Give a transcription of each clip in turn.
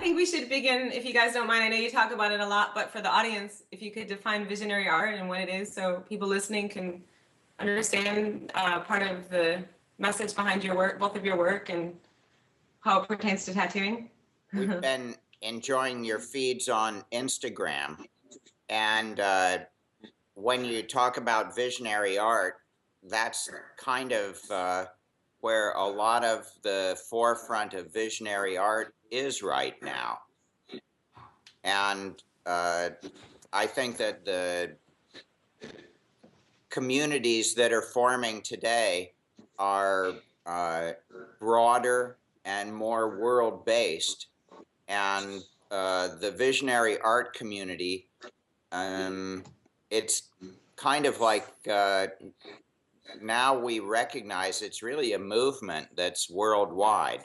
think we should begin, if you guys don't mind. I know you talk about it a lot, but for the audience, if you could define visionary art and what it is so people listening can understand part of the message behind your work, both of your work, and how it pertains to tattooing. We've been enjoying your feeds on Instagram, and when you talk about visionary art, that's kind of where a lot of the forefront of visionary art is right now. And I think that the communities that are forming today are broader and more world-based. And the visionary art community, it's kind of like now we recognize it's really a movement that's worldwide.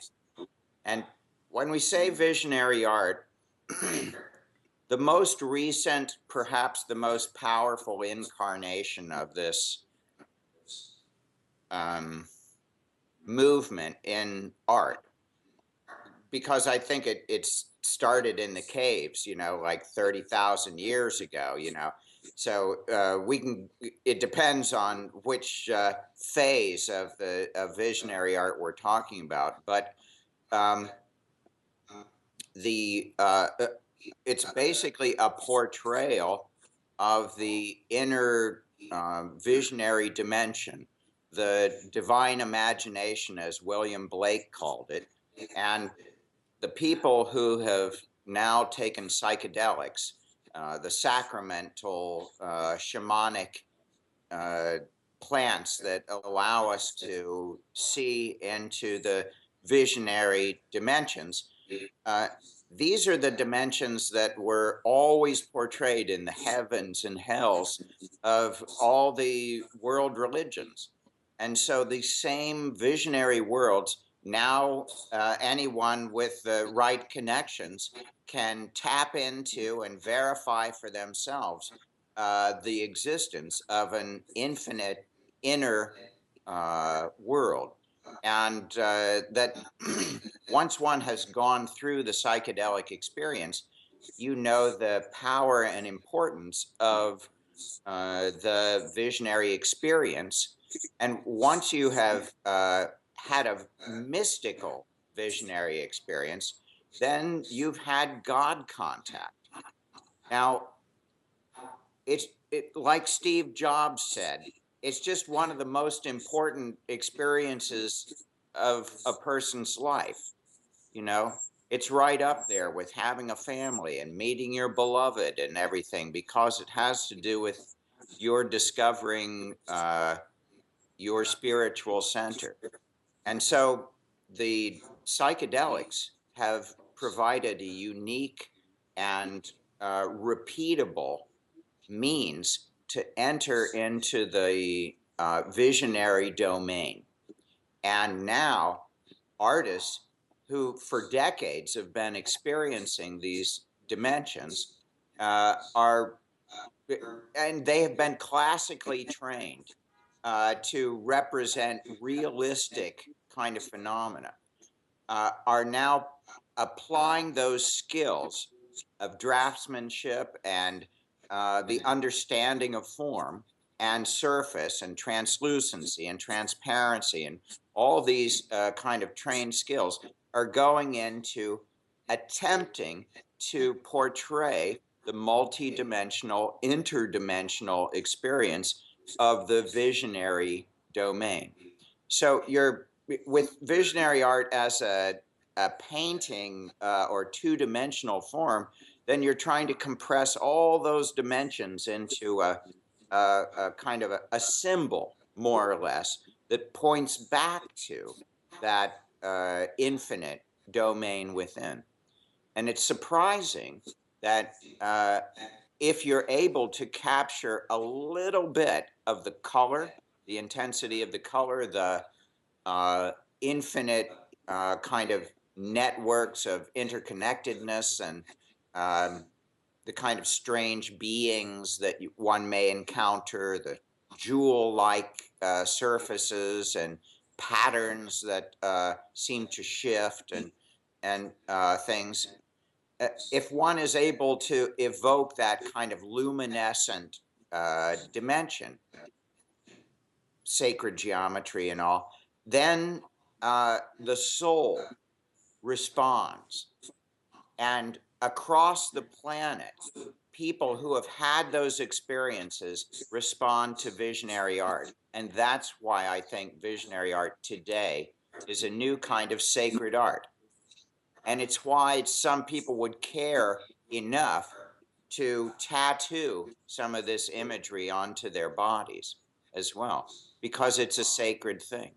And when we say visionary art, the most recent, perhaps the most powerful incarnation of this movement in art, because I think it started in the caves, like 30,000 years ago, So it depends on which phase of visionary art we're talking about. But it's basically a portrayal of the inner visionary dimension, the divine imagination, as William Blake called it. And the people who have now taken psychedelics, the sacramental shamanic plants that allow us to see into the visionary dimensions, these are the dimensions that were always portrayed in the heavens and hells of all the world religions. And so these same visionary worlds, now anyone with the right connections can tap into and verify for themselves the existence of an infinite inner world. And that once one has gone through the psychedelic experience, you know the power and importance of the visionary experience. And once you have had a mystical visionary experience, then you've had God contact. Now, like Steve Jobs said, it's just one of the most important experiences of a person's life. It's right up there with having a family and meeting your beloved and everything, because it has to do with your discovering your spiritual center. And so the psychedelics have provided a unique and repeatable means to enter into the visionary domain. And now artists who for decades have been experiencing these dimensions and they have been classically trained to represent realistic kind of phenomena, are now applying those skills of draftsmanship and the understanding of form and surface and translucency and transparency, and all these kind of trained skills are going into attempting to portray the multidimensional, interdimensional experience of the visionary domain. So you're with visionary art as a painting or two-dimensional form, then you're trying to compress all those dimensions into a kind of a symbol, more or less, that points back to that infinite domain within. And it's surprising that if you're able to capture a little bit of the color, the intensity of the color, the infinite kind of networks of interconnectedness, and the kind of strange beings that one may encounter, the jewel-like surfaces and patterns that seem to shift and things. if one is able to evoke that kind of luminescent dimension, sacred geometry and all, then the soul responds. And across the planet, people who have had those experiences respond to visionary art. And that's why I think visionary art today is a new kind of sacred art. And it's why some people would care enough to tattoo some of this imagery onto their bodies as well, because it's a sacred thing.